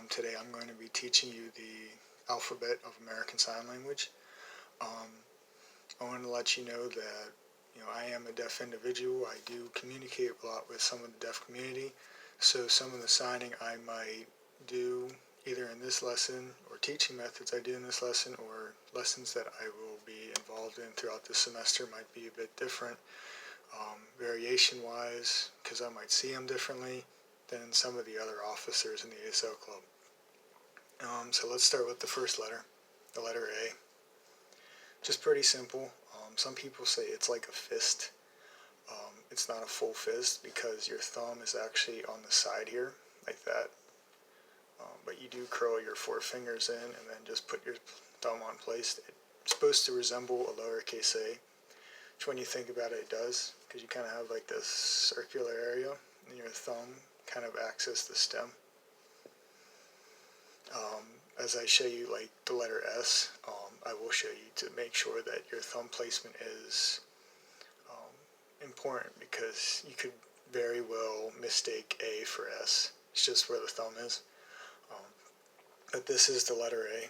Today I'm going to be teaching you the alphabet of American Sign Language. I want to let you know that I am a deaf individual. I do communicate a lot with some of the deaf community, so some of the signing I might do either in this lesson or teaching methods I do in this lesson or lessons that I will be involved in throughout the semester might be a bit different, variation wise, because I might see them differently than some of the other officers in the ASL club. So let's start with the first letter, the letter A. Just pretty simple. Some people say it's like a fist. It's not a full fist because your thumb is actually on the side here, like that. But you do curl your four fingers in and then just put your thumb on place. It's supposed to resemble a lowercase a, which when you think about it, it does, because you kind of have like this circular area and your thumb kind of acts as the stem. As I show you like the letter S, I will show you to make sure that your thumb placement is important, because you could very well mistake A for S. It's just where the thumb is. But this is the letter A.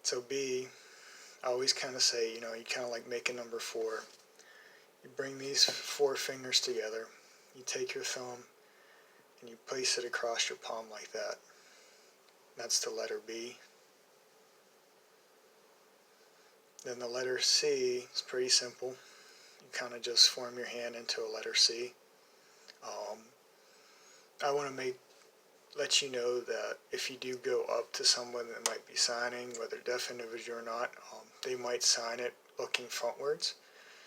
So B, I always kind of say, you kind of like make a number 4. You bring these four fingers together, you take your thumb, and you place it across your palm like that. That's the letter B. Then the letter C is pretty simple. You kind of just form your hand into a letter C. I want to let you know that if you do go up to someone that might be signing, whether deaf individual or not, they might sign it looking frontwards.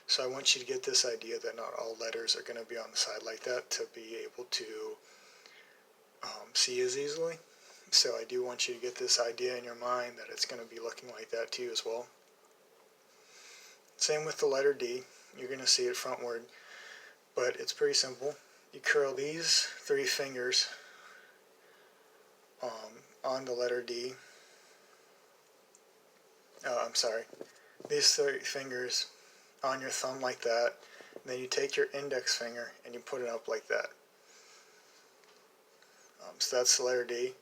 So I want you to get this idea that not all letters are going to be on the side like that to be able to see as easily. So I do want you to get this idea in your mind that it's going to be looking like that to you as well. Same with the letter D. You're going to see it frontward, but it's pretty simple. You curl these 3 fingers on the letter D. These 3 fingers on your thumb like that. And then you take your index finger and you put it up like that. So that's the letter D.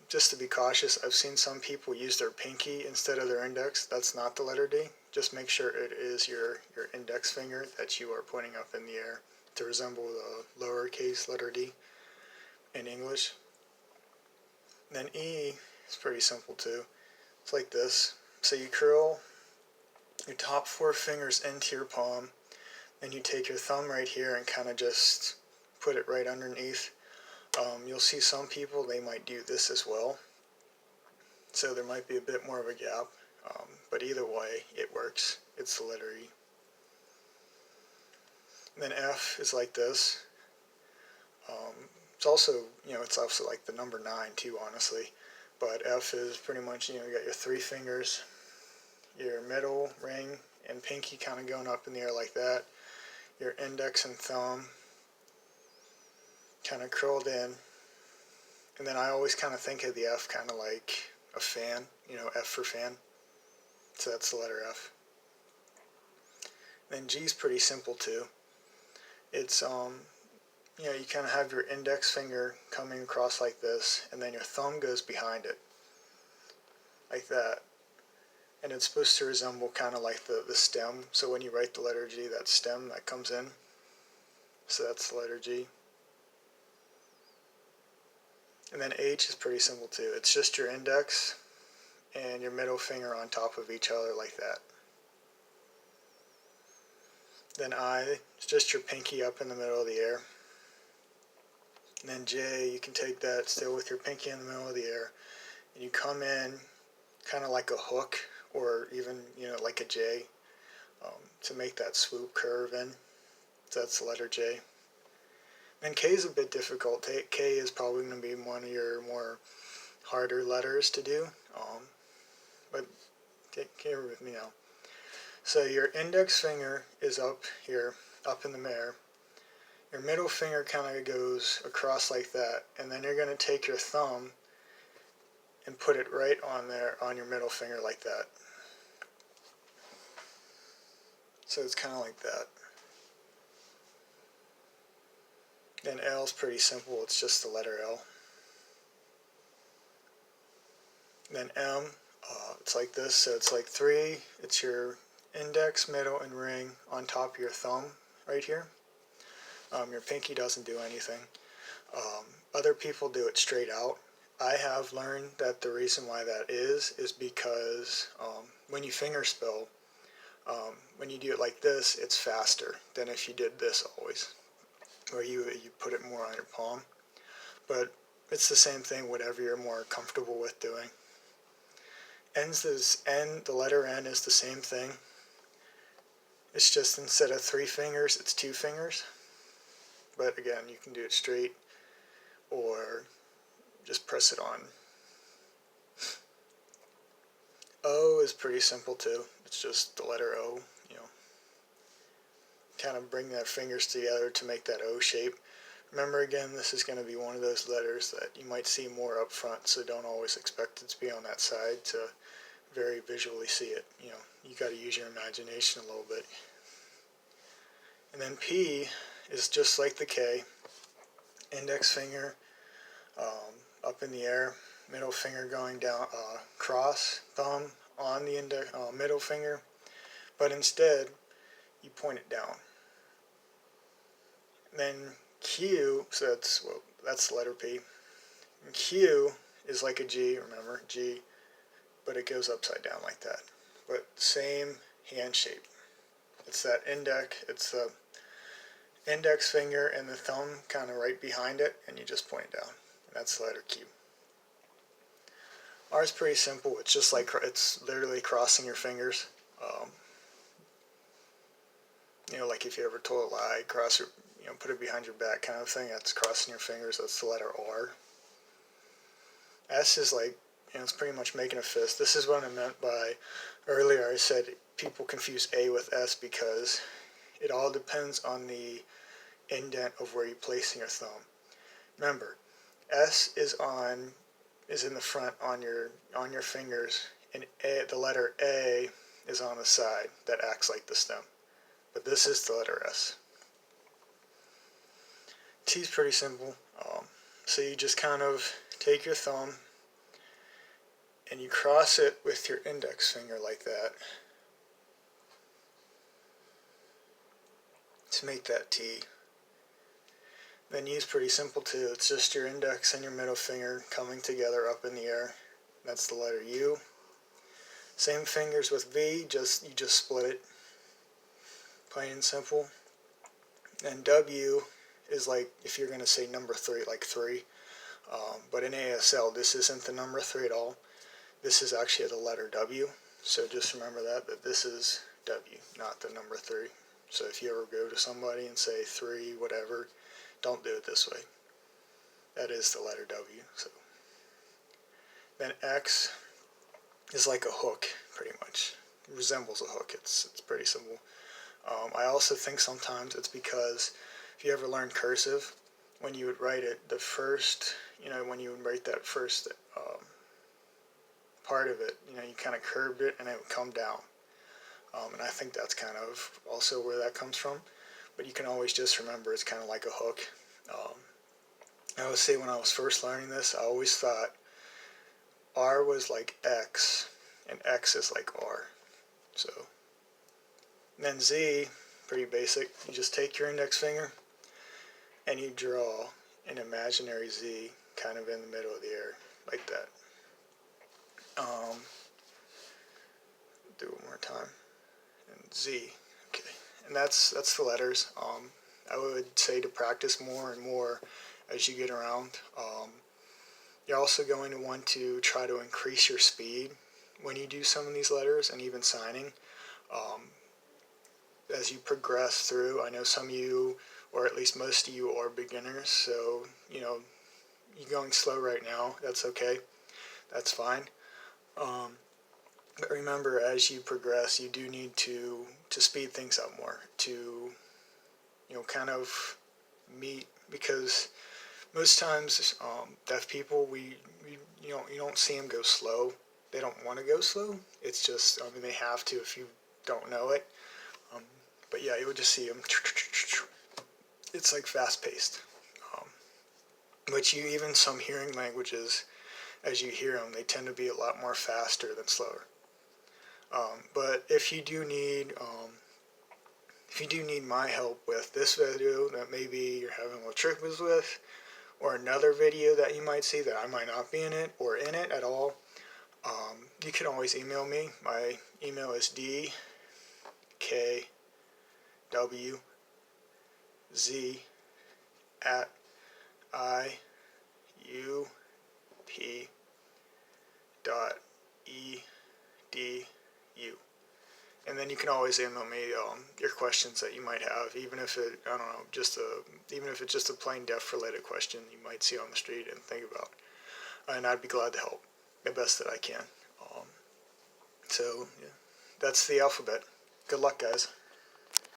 Just to be cautious, I've seen some people use their pinky instead of their index. That's not the letter D. Just make sure it is your index finger that you are pointing up in the air to resemble the lowercase letter D in English. And then E is pretty simple too. It's like this. So you curl your top 4 fingers into your palm, then you take your thumb right here and kind of just put it right underneath. You'll see some people, they might do this as well, so there might be a bit more of a gap, but either way it works. It's the letter E. And then F is like this. It's also like the number 9 too, honestly, but F is pretty much, you got your 3 fingers, your middle ring and pinky kind of going up in the air like that, your index and thumb kind of curled in, and then I always kind of think of the F kind of like a fan, F for fan, so that's the letter F. Then G is pretty simple too. It's you kind of have your index finger coming across like this, and then your thumb goes behind it like that, and it's supposed to resemble kind of like the stem. So when you write the letter G, that stem that comes in, so that's the letter G. And then H is pretty simple too. It's just your index and your middle finger on top of each other like that. Then I is just your pinky up in the middle of the air. And then J, you can take that still with your pinky in the middle of the air, and you come in kind of like a hook, or even like a J, to make that swoop curve in. So that's the letter J. And K is a bit difficult. K is probably going to be one of your more harder letters to do, but take care with me now. So your index finger is up here, up in the air. Your middle finger kind of goes across like that, and then you're going to take your thumb and put it right on there on your middle finger like that. So it's kind of like that. Then L is pretty simple. It's just the letter L. Then M, it's like this, so it's like 3, it's your index, middle, and ring on top of your thumb right here. Your pinky doesn't do anything. Other people do it straight out. I have learned that the reason why that is because when you finger spell, when you do it like this, it's faster than if you did this always, where you put it more on your palm. But it's the same thing, whatever you're more comfortable with doing. The letter N is the same thing. It's just instead of 3 fingers, it's 2 fingers. But again, you can do it straight or just press it on. O is pretty simple too. It's just the letter O, kind of bring their fingers together to make that O shape. Remember, again, this is going to be one of those letters that you might see more up front, so don't always expect it to be on that side to very visually see it. You got to use your imagination a little bit. And then P is just like the K. Index finger up in the air, middle finger going down, cross, thumb on the middle finger, but instead you point it down. And then Q, so that's the letter P. And Q is like a G, remember, G, but it goes upside down like that. But same hand shape. It's the index finger and the thumb kind of right behind it, and you just point it down. And that's the letter Q. R is pretty simple. It's just like, it's literally crossing your fingers. Like if you ever told a lie, put it behind your back kind of thing. That's crossing your fingers. That's the letter R. S is like, it's pretty much making a fist. This is what I meant by earlier. I said people confuse A with S because it all depends on the indent of where you're placing your thumb. Remember, S is in the front on your fingers, and the letter A is on the side that acts like the stem. But this is the letter S. T is pretty simple. So you just kind of take your thumb and you cross it with your index finger like that to make that T. Then U is pretty simple too. It's just your index and your middle finger coming together up in the air. That's the letter U. Same fingers with V, you just split it. Plain and simple. And W is like if you're going to say number 3, like 3. But in ASL, this isn't the number 3 at all. This is actually the letter W. So just remember that this is W, not the number 3. So if you ever go to somebody and say 3, whatever, don't do it this way. That is the letter W. So then X is like a hook, pretty much. It resembles a hook. It's pretty simple. I also think sometimes it's because if you ever learned cursive, when you would write it, when you would write that first part of it, you kind of curved it and it would come down. And I think that's kind of also where that comes from. But you can always just remember it's kind of like a hook. I always say when I was first learning this, I always thought R was like X and X is like R. So, and then Z, pretty basic. You just take your index finger and you draw an imaginary Z kind of in the middle of the air, like that. Do it one more time. And Z, okay. And that's the letters. I would say to practice more and more as you get around. You're also going to want to try to increase your speed when you do some of these letters and even signing. As you progress through, I know some of you, or at least most of you, are beginners, so you're going slow right now. That's okay. That's fine. But remember, as you progress, you do need to speed things up more, to kind of meet, because most times deaf people, you don't see them go slow. They don't want to go slow. It's just, they have to if you don't know it. But yeah, you would just see them. It's like fast paced. But even some hearing languages as you hear them, they tend to be a lot more faster than slower. But if you do need my help with this video that maybe you're having a little troubles with, or another video that you might see that I might not be in it or in it at all, you can always email me. My email is dkWZ@iup.edu. And then you can always email me your questions that you might have, even if it, I don't know, even if it's just a plain deaf related question you might see on the street and think about. And I'd be glad to help the best that I can. So yeah, that's the alphabet. Good luck, guys.